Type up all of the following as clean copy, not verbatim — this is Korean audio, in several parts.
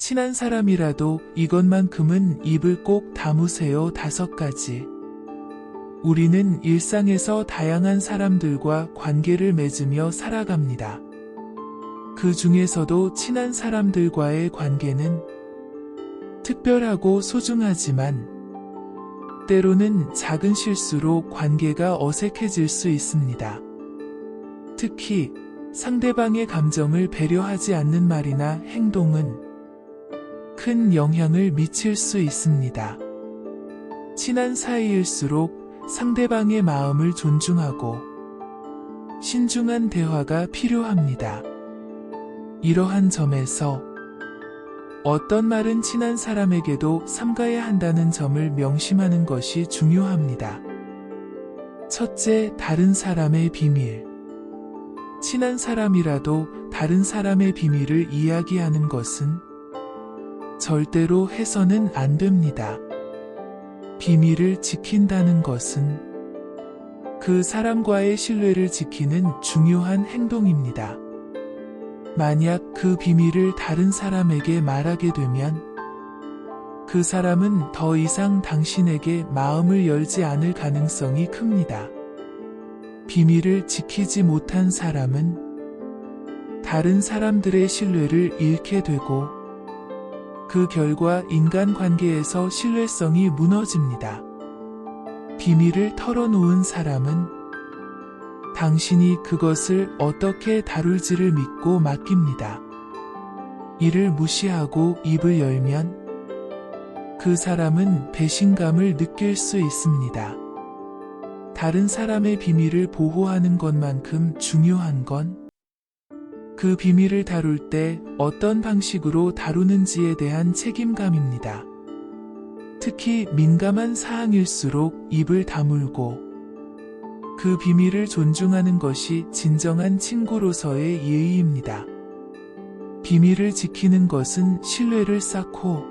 친한 사람이라도 이것만큼은 입을 꼭 다무세요. 5가지. 우리는 일상에서 다양한 사람들과 관계를 맺으며 살아갑니다. 그 중에서도 친한 사람들과의 관계는 특별하고 소중하지만 때로는 작은 실수로 관계가 어색해질 수 있습니다. 특히 상대방의 감정을 배려하지 않는 말이나 행동은 큰 영향을 미칠 수 있습니다. 친한 사이일수록 상대방의 마음을 존중하고 신중한 대화가 필요합니다. 이러한 점에서 어떤 말은 친한 사람에게도 삼가야 한다는 점을 명심하는 것이 중요합니다. 첫째, 다른 사람의 비밀. 친한 사람이라도 다른 사람의 비밀을 이야기하는 것은 절대로 해서는 안 됩니다. 비밀을 지킨다는 것은 그 사람과의 신뢰를 지키는 중요한 행동입니다. 만약 그 비밀을 다른 사람에게 말하게 되면 그 사람은 더 이상 당신에게 마음을 열지 않을 가능성이 큽니다. 비밀을 지키지 못한 사람은 다른 사람들의 신뢰를 잃게 되고 그 결과 인간관계에서 신뢰성이 무너집니다. 비밀을 털어놓은 사람은 당신이 그것을 어떻게 다룰지를 믿고 맡깁니다. 이를 무시하고 입을 열면 그 사람은 배신감을 느낄 수 있습니다. 다른 사람의 비밀을 보호하는 것만큼 중요한 건 그 비밀을 다룰 때 어떤 방식으로 다루는지에 대한 책임감입니다. 특히 민감한 사항일수록 입을 다물고 그 비밀을 존중하는 것이 진정한 친구로서의 예의입니다. 비밀을 지키는 것은 신뢰를 쌓고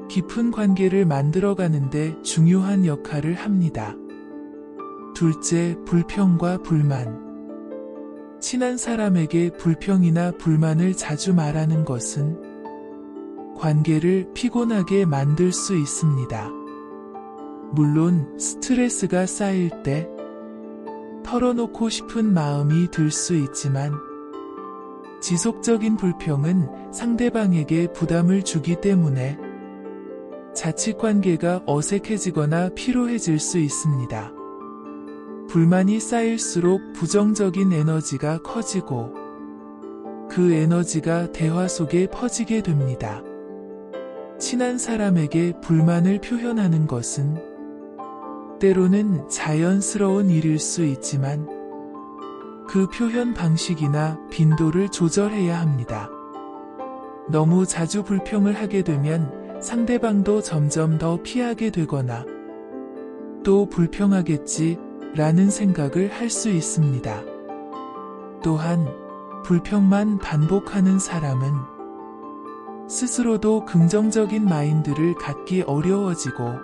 깊은 관계를 만들어가는데 중요한 역할을 합니다. 둘째, 불평과 불만. 친한 사람에게 불평이나 불만을 자주 말하는 것은 관계를 피곤하게 만들 수 있습니다. 물론 스트레스가 쌓일 때 털어놓고 싶은 마음이 들 수 있지만 지속적인 불평은 상대방에게 부담을 주기 때문에 자칫 관계가 어색해지거나 피로해질 수 있습니다. 불만이 쌓일수록 부정적인 에너지가 커지고 그 에너지가 대화 속에 퍼지게 됩니다. 친한 사람에게 불만을 표현하는 것은 때로는 자연스러운 일일 수 있지만 그 표현 방식이나 빈도를 조절해야 합니다. 너무 자주 불평을 하게 되면 상대방도 점점 더 피하게 되거나 또 불평하겠지 라는 생각을 할 수 있습니다. 또한 불평만 반복하는 사람은 스스로도 긍정적인 마인드를 갖기 어려워지고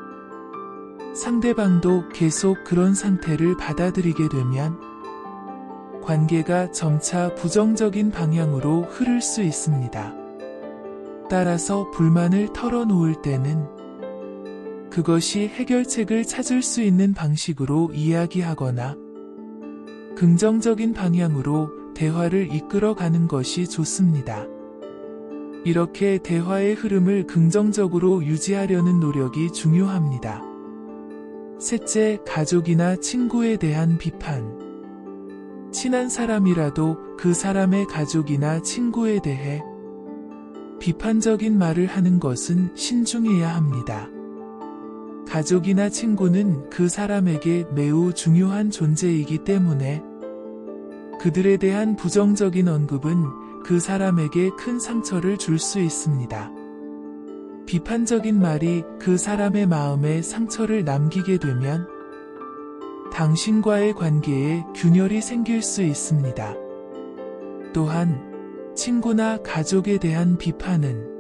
상대방도 계속 그런 상태를 받아들이게 되면 관계가 점차 부정적인 방향으로 흐를 수 있습니다. 따라서 불만을 털어놓을 때는 그것이 해결책을 찾을 수 있는 방식으로 이야기하거나 긍정적인 방향으로 대화를 이끌어가는 것이 좋습니다. 이렇게 대화의 흐름을 긍정적으로 유지하려는 노력이 중요합니다. 셋째, 가족이나 친구에 대한 비판. 친한 사람이라도 그 사람의 가족이나 친구에 대해 비판적인 말을 하는 것은 신중해야 합니다. 가족이나 친구는 그 사람에게 매우 중요한 존재이기 때문에 그들에 대한 부정적인 언급은 그 사람에게 큰 상처를 줄 수 있습니다. 비판적인 말이 그 사람의 마음에 상처를 남기게 되면 당신과의 관계에 균열이 생길 수 있습니다. 또한 친구나 가족에 대한 비판은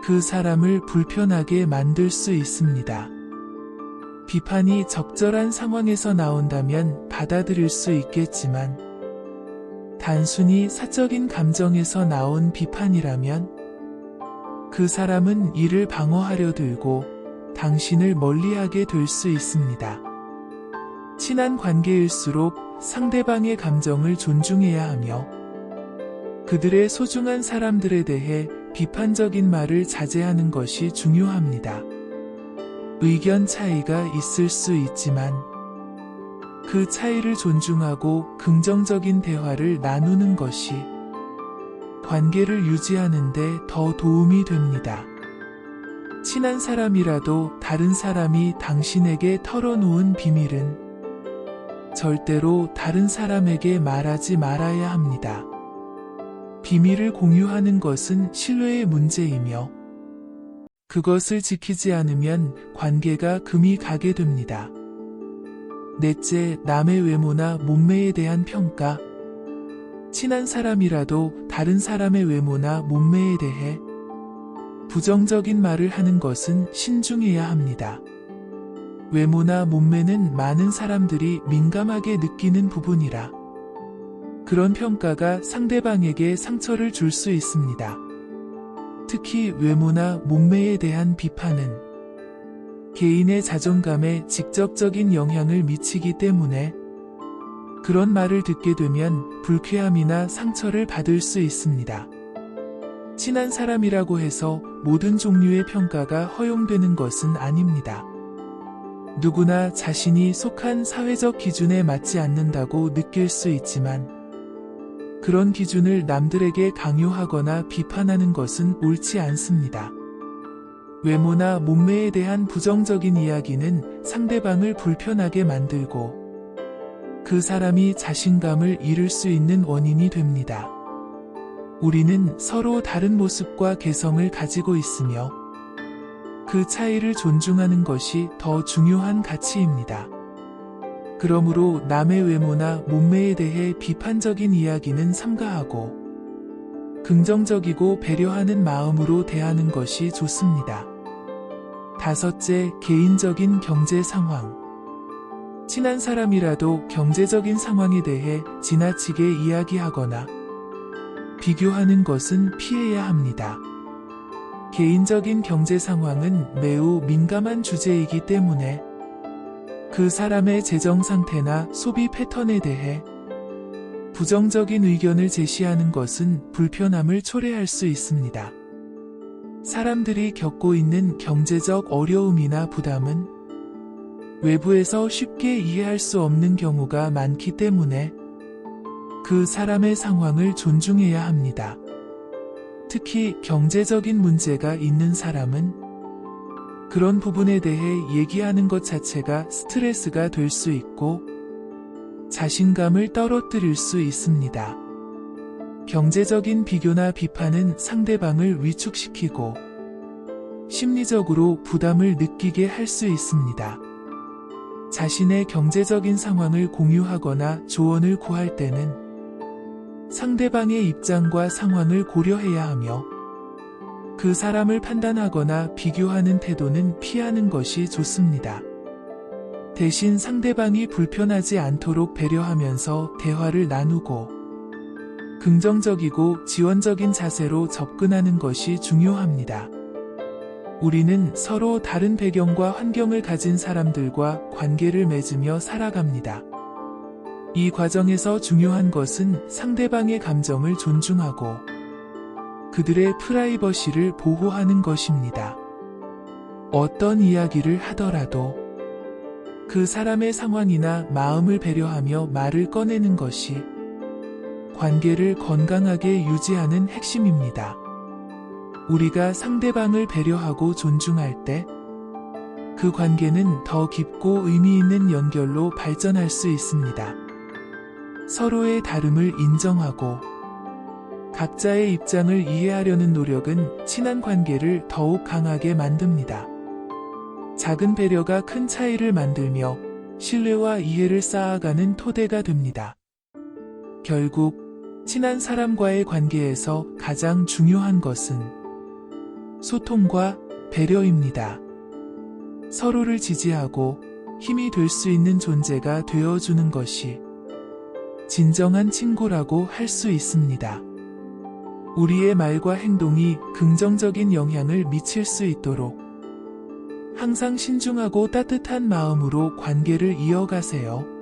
그 사람을 불편하게 만들 수 있습니다. 비판이 적절한 상황에서 나온다면 받아들일 수 있겠지만 단순히 사적인 감정에서 나온 비판이라면 그 사람은 이를 방어하려 들고 당신을 멀리하게 될 수 있습니다. 친한 관계일수록 상대방의 감정을 존중해야 하며 그들의 소중한 사람들에 대해 비판적인 말을 자제하는 것이 중요합니다. 의견 차이가 있을 수 있지만 그 차이를 존중하고 긍정적인 대화를 나누는 것이 관계를 유지하는 데 더 도움이 됩니다. 친한 사람이라도 다른 사람이 당신에게 털어놓은 비밀은 절대로 다른 사람에게 말하지 말아야 합니다. 비밀을 공유하는 것은 신뢰의 문제이며 그것을 지키지 않으면 관계가 금이 가게 됩니다. 넷째, 남의 외모나 몸매에 대한 평가. 친한 사람이라도 다른 사람의 외모나 몸매에 대해 부정적인 말을 하는 것은 신중해야 합니다. 외모나 몸매는 많은 사람들이 민감하게 느끼는 부분이라 그런 평가가 상대방에게 상처를 줄 수 있습니다. 특히 외모나 몸매에 대한 비판은 개인의 자존감에 직접적인 영향을 미치기 때문에 그런 말을 듣게 되면 불쾌함이나 상처를 받을 수 있습니다. 친한 사람이라고 해서 모든 종류의 평가가 허용되는 것은 아닙니다. 누구나 자신이 속한 사회적 기준에 맞지 않는다고 느낄 수 있지만 그런 기준을 남들에게 강요하거나 비판하는 것은 옳지 않습니다. 외모나 몸매에 대한 부정적인 이야기는 상대방을 불편하게 만들고 그 사람이 자신감을 잃을 수 있는 원인이 됩니다. 우리는 서로 다른 모습과 개성을 가지고 있으며 그 차이를 존중하는 것이 더 중요한 가치입니다. 그러므로 남의 외모나 몸매에 대해 비판적인 이야기는 삼가하고 긍정적이고 배려하는 마음으로 대하는 것이 좋습니다. 다섯째, 개인적인 경제 상황. 친한 사람이라도 경제적인 상황에 대해 지나치게 이야기하거나 비교하는 것은 피해야 합니다. 개인적인 경제 상황은 매우 민감한 주제이기 때문에 그 사람의 재정 상태나 소비 패턴에 대해 부정적인 의견을 제시하는 것은 불편함을 초래할 수 있습니다. 사람들이 겪고 있는 경제적 어려움이나 부담은 외부에서 쉽게 이해할 수 없는 경우가 많기 때문에 그 사람의 상황을 존중해야 합니다. 특히 경제적인 문제가 있는 사람은 그런 부분에 대해 얘기하는 것 자체가 스트레스가 될 수 있고 자신감을 떨어뜨릴 수 있습니다. 경제적인 비교나 비판은 상대방을 위축시키고 심리적으로 부담을 느끼게 할 수 있습니다. 자신의 경제적인 상황을 공유하거나 조언을 구할 때는 상대방의 입장과 상황을 고려해야 하며 그 사람을 판단하거나 비교하는 태도는 피하는 것이 좋습니다. 대신 상대방이 불편하지 않도록 배려하면서 대화를 나누고 긍정적이고 지원적인 자세로 접근하는 것이 중요합니다. 우리는 서로 다른 배경과 환경을 가진 사람들과 관계를 맺으며 살아갑니다. 이 과정에서 중요한 것은 상대방의 감정을 존중하고 그들의 프라이버시를 보호하는 것입니다. 어떤 이야기를 하더라도 그 사람의 상황이나 마음을 배려하며 말을 꺼내는 것이 관계를 건강하게 유지하는 핵심입니다. 우리가 상대방을 배려하고 존중할 때 그 관계는 더 깊고 의미 있는 연결로 발전할 수 있습니다. 서로의 다름을 인정하고 각자의 입장을 이해하려는 노력은 친한 관계를 더욱 강하게 만듭니다. 작은 배려가 큰 차이를 만들며 신뢰와 이해를 쌓아가는 토대가 됩니다. 결국 친한 사람과의 관계에서 가장 중요한 것은 소통과 배려입니다. 서로를 지지하고 힘이 될 수 있는 존재가 되어주는 것이 진정한 친구라고 할 수 있습니다. 우리의 말과 행동이 긍정적인 영향을 미칠 수 있도록 항상 신중하고 따뜻한 마음으로 관계를 이어가세요.